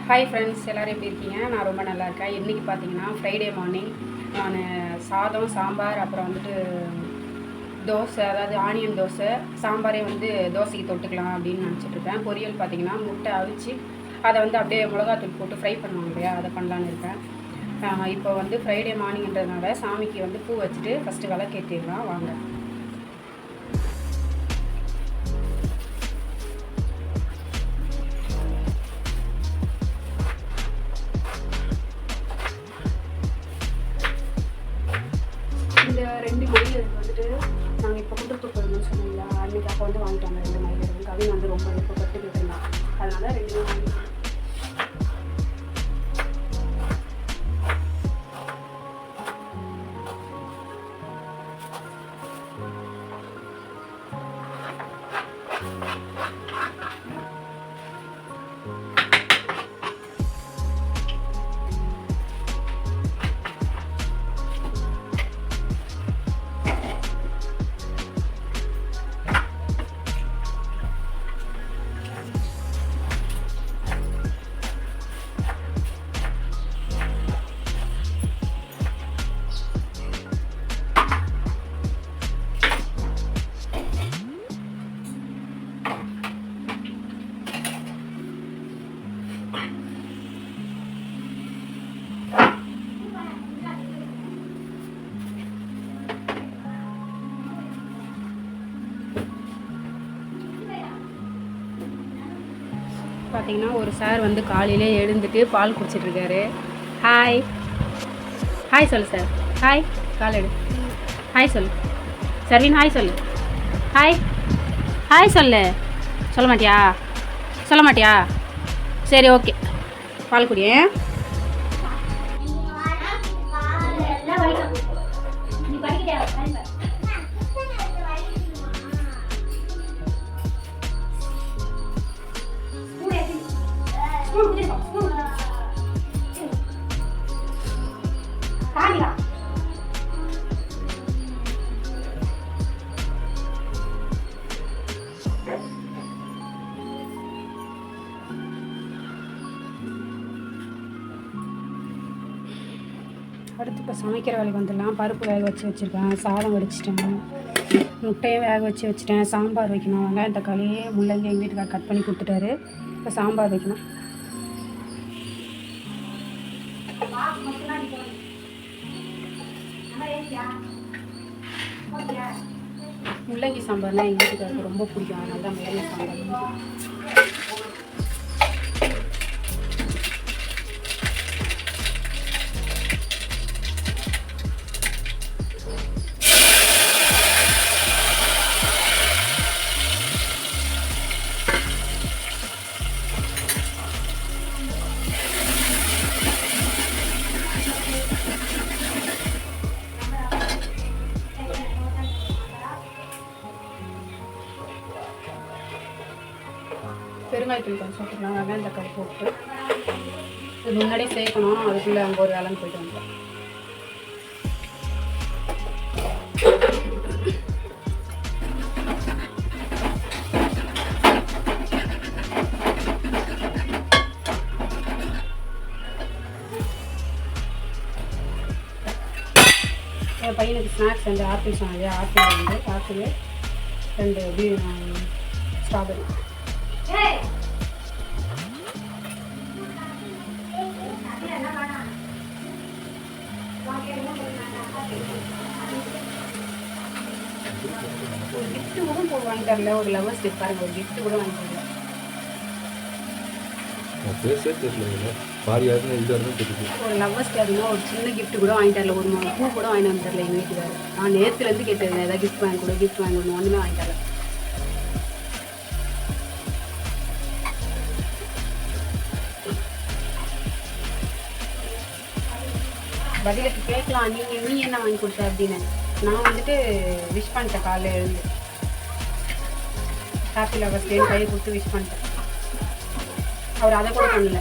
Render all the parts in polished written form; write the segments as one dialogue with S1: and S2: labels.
S1: Hi friends, எல்லோரும் எப்படி இருக்கீங்க? நான் ரொம்ப நல்லா இருக்கேன். இன்றைக்கி பார்த்தீங்கன்னா ஃப்ரைடே மார்னிங் நான் சாதம், சாம்பார், அப்புறம் வந்துட்டு தோசை, அதாவது ஆனியன் தோசை, சாம்பாரே வந்து தோசைக்கு தொட்டுக்கலாம் அப்படின்னு நினச்சிட்ருக்கேன். பொரியல் பார்த்தீங்கன்னா முட்டை அவிச்சு அதை வந்து அப்படியே மிளகாத்தூள் போட்டு ஃப்ரை பண்ணுவாங்க இல்லையா, அதை பண்ணலான்னு இருக்கேன். இப்போ வந்து ஃப்ரைடே மார்னிங்ன்றதுனால சாமிக்கு வந்து பூ வச்சுட்டு ஃபஸ்ட்டு விளக்கேற்றிடலாம் வாங்க. இந்த 2 மயில் வந்துட்டு நாங்கள் இப்போ குடும்பத்துக்கு போயிருந்தோம்னு சொன்னீங்களா, அன்றைக்கி அப்போ வந்து வாங்கிட்டாங்க 2 மயில். கவின் வந்து ரொம்ப விருப்பப்பட்டுக்கிட்டு இருந்தான், அதனால் 2 வாங்கிட்டாங்க. பார்த்தீங்கன்னா ஒரு சார் வந்து காலையிலே எழுந்துட்டு பால் குடிச்சிட்ருக்காரு. ஹாய் ஹாய் சொல்லு சார். ஹாய், கால் எடு. ஹாய் சொல்லு சர்வீன். ஹாய் சொல்லு. ஹாய் ஹாய் சொல்லு. சொல்ல மாட்டியா? சொல்ல மாட்டியா? சரி, ஓகே, பால் குடியேன். அடுத்து இப்போ சமைக்கிற வேலைக்கு வந்துடலாம். பருப்பு வேக வச்சுருக்கேன், சாதம் வடிச்சிட்டேன், முட்டையும் வேக வச்சுட்டேன், சாம்பார் வைக்கணும். வெங்காயம், தக்காளி, முள்ளங்கி எங்கள் வீட்டுக்கார் கட் பண்ணி கொடுத்துட்டாரு. இப்போ சாம்பார் வைக்கணும். முள்ளங்கி சாம்பார்னால் எங்கள் வீட்டுக்காருக்கு ரொம்ப பிடிக்கும், அதனால தான் முள்ளங்கி சாம்பார். பெருங்காயத்தூள் கொஞ்சம் போட்டுக்கலாம். வெங்காயம் தக்காளி போட்டு இது முன்னாடியே சேர்க்கணும், அதுக்குள்ளே அங்கே ஒரு வேலைன்னு போய்ட்டு வந்தோம். என் பையனுக்கு ஸ்நாக்ஸ் வந்து ஆப்பிள் சொன்னாலே ஆப்பிள் 2 ஸ்ட்ராபெரி. ஒரு கிஃப்ட் கூட வாங்கி தரல, ஒரு லவ்வர்ஸ் டே பாருங்க, ஒரு கிஃப்ட் கூட வாங்கி தரல. ஒரு லவ்வர்ஸ் டேனா ஒரு சின்ன கிஃப்ட் கூட வாங்கி தரல, ஒரு பூ கூட வாங்கி வந்து தரல எங்கள் வீட்டுக்காரு. நான் நேற்றுலேருந்து கேட்டிருந்தேன், ஏதாவது கிஃப்ட் வாங்கி கொடுக்கணும், ஒன்றுமே வாங்கி தரல. பதிலுக்கு கேட்கலாம், நீ என்ன வாங்கி கொடுத்த அப்படின்னு. நான் வந்துட்டு விஷ் பண்ணிட்டேன், காலையில் எழுந்து ஹாப்பி லவர்ஸ் டேன்னு கையை கொடுத்து விஷ் பண்ணிட்டேன். அவர் அதை கூட பண்ணல.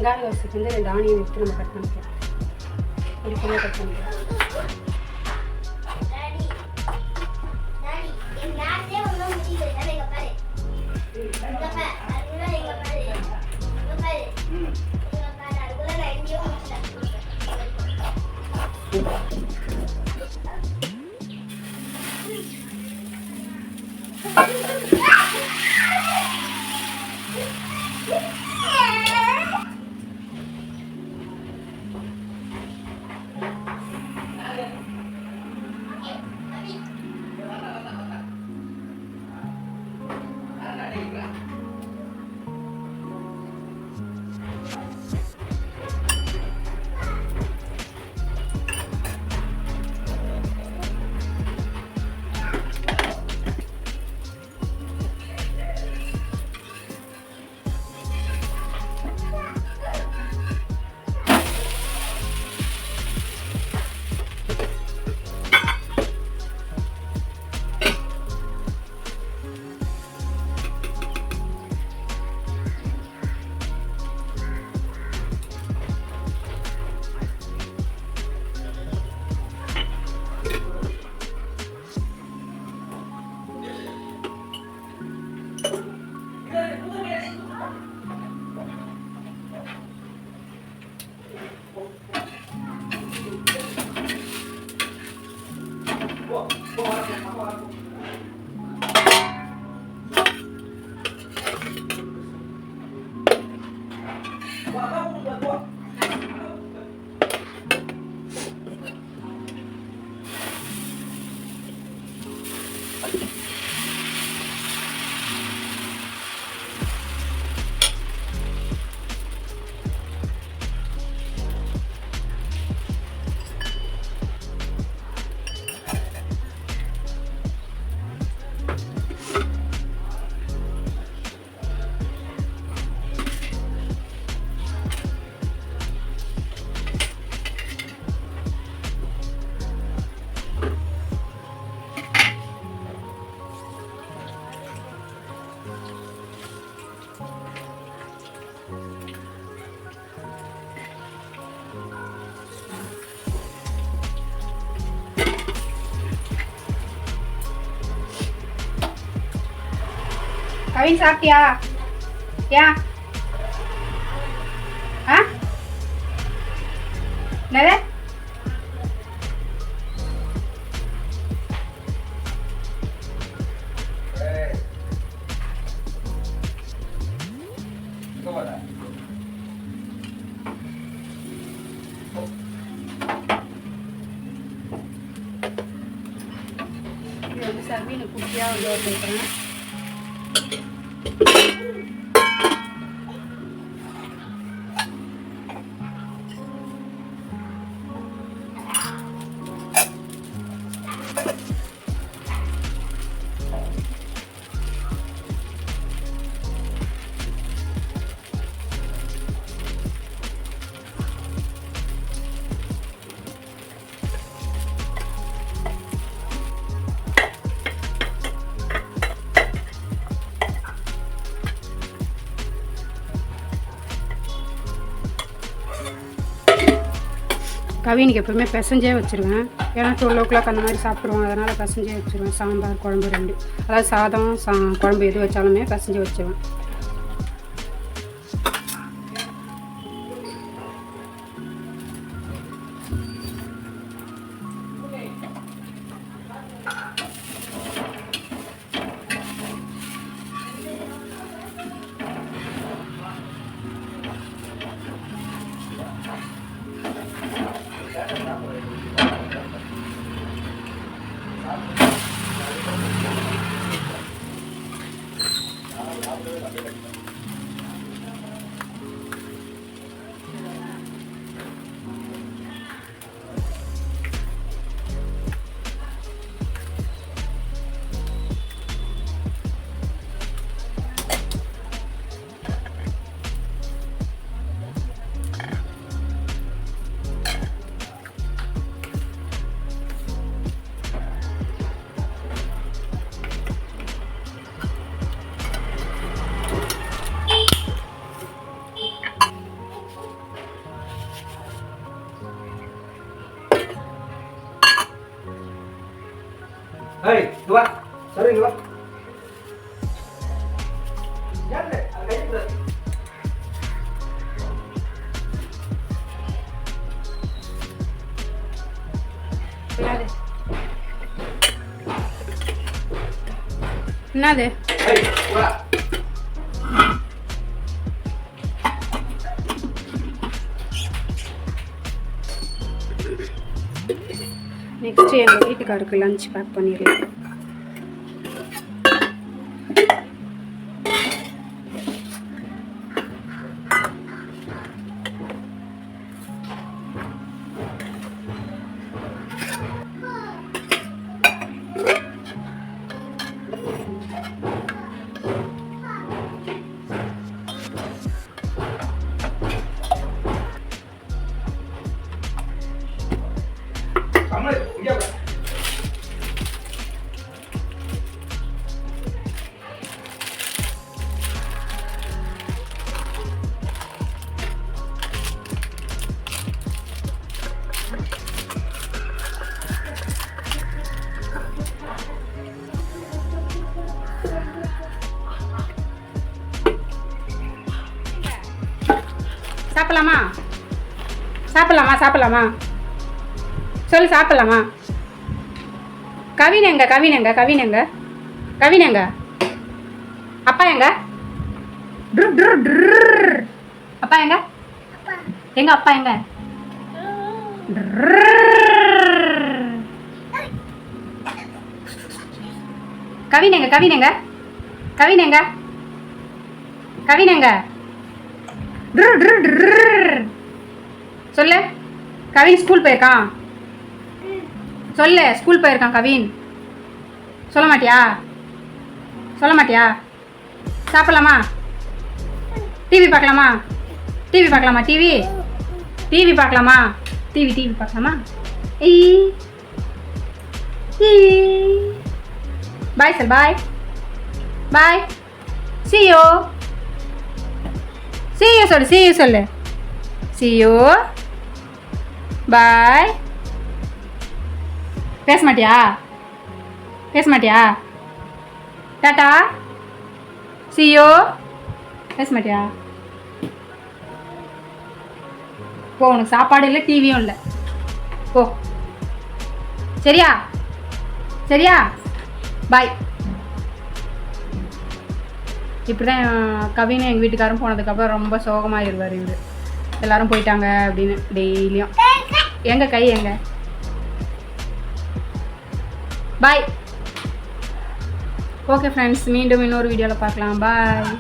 S1: வெங்காய தோசைக்கு வந்து 2 ஆனியன் எடுத்து நம்ம கட் பண்ணிக்கலாம். பொடியாக கட் பண்ணிக்கலாம். கவின் சாப்பிட்டியா? ஏன் என்னது? இது வந்து சர்வீனு குட்டியாக வந்து வச்சுருக்கிறேன். கவினுக்கு எப்பவுமே பிசைஞ்சே வச்சுருவேன். ஏன்னா 12 o'clock அந்த மாதிரி சாப்பிடுவோம். அதனால் பிசைஞ்சே வச்சுருவேன். சாம்பார் குழம்பு 2, அதாவது சாதம் குழம்பு எது வச்சாலுமே பிசைஞ்சு வச்சுருவேன்.
S2: வா சரி வா யாரு அது கையில
S1: என்னது
S2: வா
S1: நெக்ஸ்ட் எங்கள் வீட்டுக்காருக்கு லஞ்ச் பேக் பண்ணிடலாம். சாப்பிடலாமா சாப்பிடலாமா சாப்பிடலாமா சொல்லு சாப்பிடலாமா? கவின் எங்க கவின் எங்க கவின் எங்க கவின் எங்க அப்பா எங்க அப்பா எங்க எங்க அப்பா எங்க கவின் எங்க கவின் எங்க கவின் எங்க கவின் எங்க சொல்லு கவின் ஸ்கூல் போயிருக்கான் சொல்லு ஸ்கூல் போயிருக்கான் கவின் சொல்ல மாட்டியா சொல்ல மாட்டியா? சாப்பிடலாமா? டிவி பார்க்கலாமா? டிவி பார்க்கலாமா? டிவி டிவி பார்க்கலாமா? டிவி டிவி பார்க்கலாமா? Bye sir bye bye see you சொல்லு see you சொல்லு see you பாய். பேச மாட்டியா பேச மாட்டியா? டாட்டா see you பேச மாட்டியா? போ உனக்கு சாப்பாடு இல்லை டிவியும் இல்லை போ சரியா சரியா பாய். இப்படி தான் கவின் எங்கள் வீட்டுக்காரும் போனதுக்கப்புறம் ரொம்ப சோகமாகிடுவார் இவர். எல்லோரும் போயிட்டாங்க அப்படின்னு டெய்லியும். எங்க கை எங்க பாய். ஓகே ஃப்ரெண்ட்ஸ் மீண்டும் இன்னொரு வீடியோவில் பார்க்கலாம். பாய்.